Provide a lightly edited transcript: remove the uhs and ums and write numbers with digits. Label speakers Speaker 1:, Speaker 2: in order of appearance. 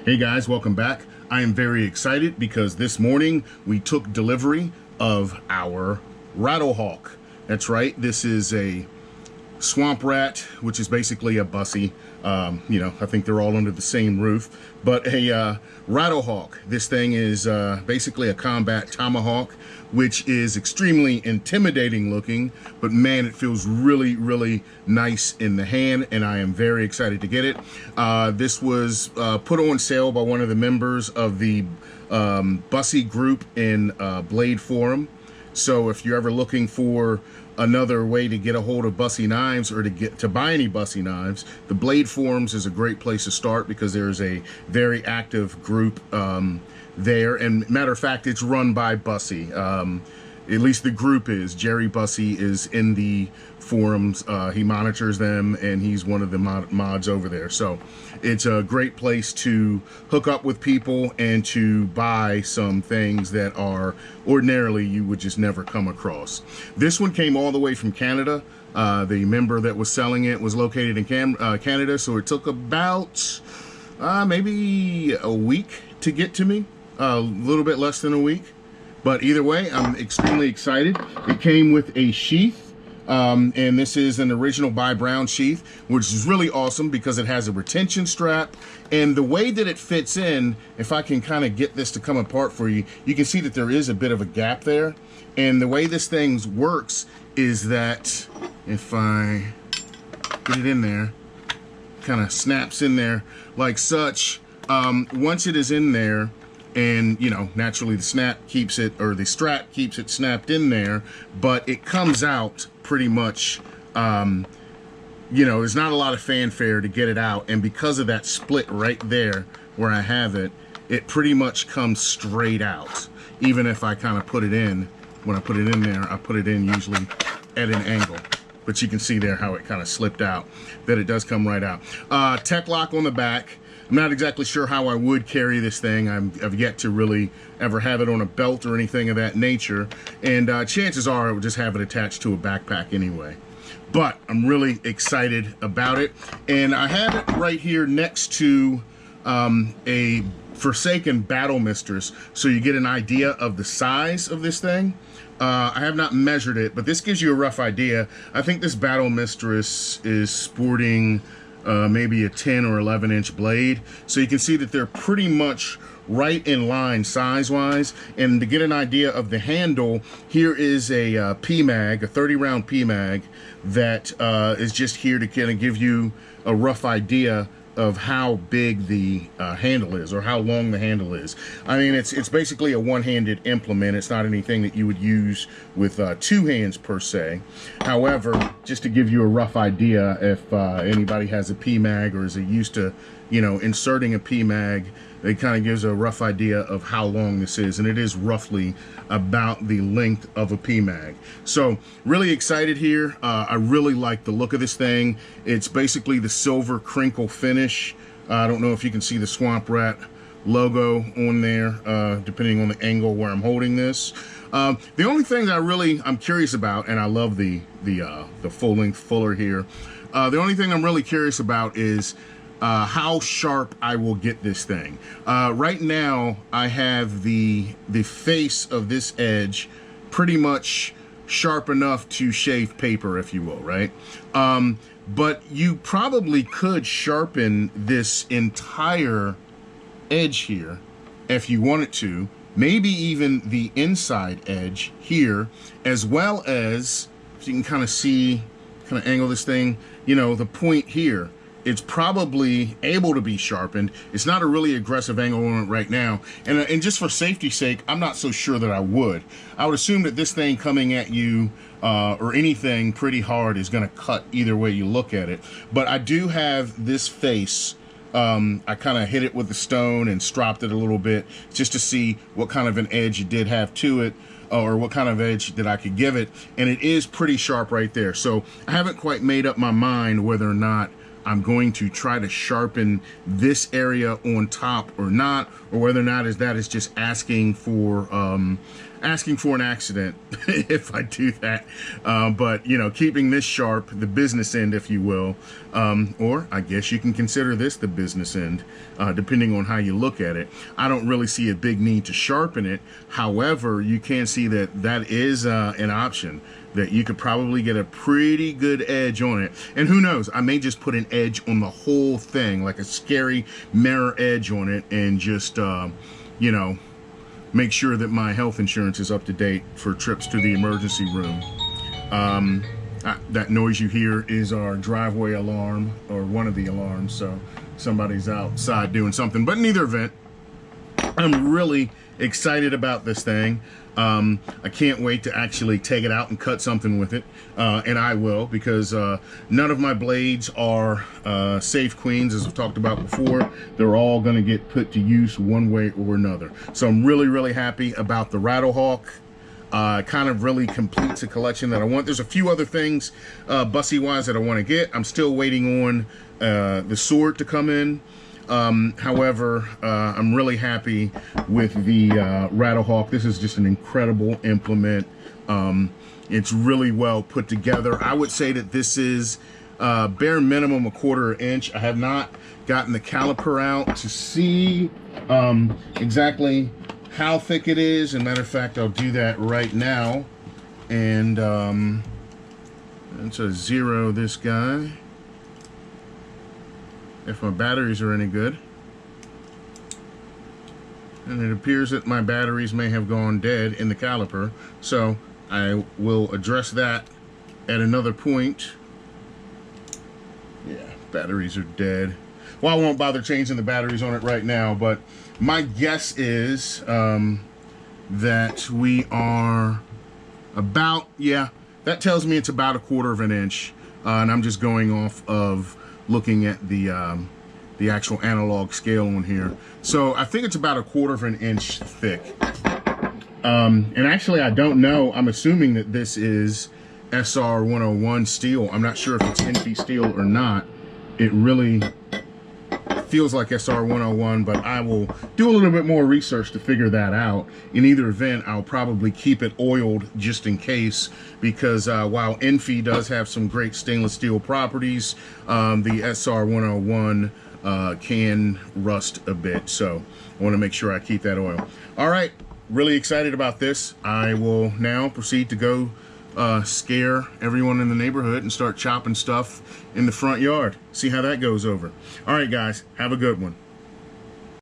Speaker 1: Hey guys, welcome back. I am very excited because this morning we took delivery of our Rattle Hawk. That's right, this is a swamp rat, which is basically a Busse. I think they're all under the same roof, but a Rattle Hawk. This thing is basically a combat tomahawk, which is extremely intimidating looking, but man, it feels really, really nice in the hand, and I am very excited to get it. This was put on sale by one of the members of the Busse group in Blade Forum. So if you're ever looking for another way to get a hold of Busse knives or to buy any Busse knives, the Blade Forums is a great place to start because there's a very active group there. And matter of fact, it's run by Busse. At least the group is. Jerry Busse is in the forums. He monitors them, and he's one of the mods over there. So it's a great place to hook up with people and to buy some things that are ordinarily you would just never come across. This one came all the way from Canada. The member that was selling it was located in Canada, so it took about maybe a week to get to me. A little bit less than a week. But either way, I'm extremely excited. It came with a sheath, and this is an original Buy Brown sheath, which is really awesome because it has a retention strap. And the way that it fits in, if I can kind of get this to come apart for you, you can see that there is a bit of a gap there. And the way this thing works is that if I get it in there, kind of snaps in there like such. Once it is in there, and naturally the strap keeps it snapped in there, but it comes out pretty much, there's not a lot of fanfare to get it out, and because of that split right there where I have it, it pretty much comes straight out. Even if I kind of put it in, when I put it in there, I put it in usually at an angle. But you can see there how it kind of slipped out, that it does come right out. Tech lock on the back. I'm not exactly sure how I would carry this thing. I've yet to really ever have it on a belt or anything of that nature. And chances are I would just have it attached to a backpack anyway. But I'm really excited about it. And I have it right here next to a Forsaken Battle Mistress, so you get an idea of the size of this thing. I have not measured it, but this gives you a rough idea. I think this Battle Mistress is sporting maybe a 10 or 11 inch blade. So you can see that they're pretty much right in line size-wise. And to get an idea of the handle, here is a PMag, a 30-round PMag that is just here to kind of give you a rough idea of how big the handle is, or how long the handle is. I mean, it's basically a one-handed implement. It's not anything that you would use with two hands per se. However, just to give you a rough idea, if anybody has a PMag or is used to, inserting a PMag, it kind of gives a rough idea of how long this is, and it is roughly about the length of a PMag. So really excited here. I really like the look of this thing. It's basically the silver crinkle finish. I don't know if you can see the Swamp Rat logo on there, depending on the angle where I'm holding this. The only thing that I'm curious about, and I love the full-length fuller here. The only thing I'm really curious about is how sharp I will get this thing. Right now, I have the face of this edge pretty much sharp enough to shave paper, if you will, right? But you probably could sharpen this entire edge here if you wanted to, maybe even the inside edge here, as well as, if you can kind of see, kind of angle this thing, the point here. It's probably able to be sharpened. It's not a really aggressive angle on it right now. And just for safety's sake, I'm not so sure that I would. I would assume that this thing coming at you or anything pretty hard is gonna cut either way you look at it. But I do have this face. I kind of hit it with the stone and stropped it a little bit just to see what kind of an edge it did have to it, or what kind of edge that I could give it. And it is pretty sharp right there. So I haven't quite made up my mind whether or not I'm going to try to sharpen this area on top or not, or whether or not that is just asking for an accident if I do that. But you know, keeping this sharp, the business end, if you will, or I guess you can consider this the business end, depending on how you look at it. I don't really see a big need to sharpen it. However, you can see that that is an option, that you could probably get a pretty good edge on it. And who knows, I may just put an edge on the whole thing, like a scary mirror edge on it, and just, you know, make sure that my health insurance is up to date for trips to the emergency room. That noise you hear is our driveway alarm, or one of the alarms, so somebody's outside doing something. But in either event, I'm really excited about this thing. I can't wait to actually take it out and cut something with it, and I will, because none of my blades are safe queens, as I've talked about before. They're all going to get put to use one way or another. So I'm really happy about the Rattle Hawk. Kind of really completes a collection that I want. There's a few other things Busse wise that I want to get. I'm still waiting on the sword to come in. However, I'm really happy with the Rattle Hawk. This is just an incredible implement. It's really well put together. I would say that this is bare minimum 1/4 inch. I have not gotten the caliper out to see exactly how thick it is. As a matter of fact, I'll do that right now. And let's zero this guy, if my batteries are any good. And it appears that my batteries may have gone dead in the caliper, so I will address that at another point. Yeah, batteries are dead. Well, I won't bother changing the batteries on it right now, but my guess is that we are about, yeah, that tells me it's about 1/4 inch, and I'm just going off of looking at the actual analog scale on here. So I think it's about 1/4 inch thick. And actually, I don't know. I'm assuming that this is SR 101 steel. I'm not sure if it's NP steel or not. It really feels like SR 101, but I will do a little bit more research to figure that out. In either event, I'll probably keep it oiled just in case, because while NP does have some great stainless steel properties, the SR 101 can rust a bit, so I want to make sure I keep that oil. All right, really excited about this. I will now proceed to go scare everyone in the neighborhood and start chopping stuff in the front yard. See how that goes over. All right, guys, have a good one.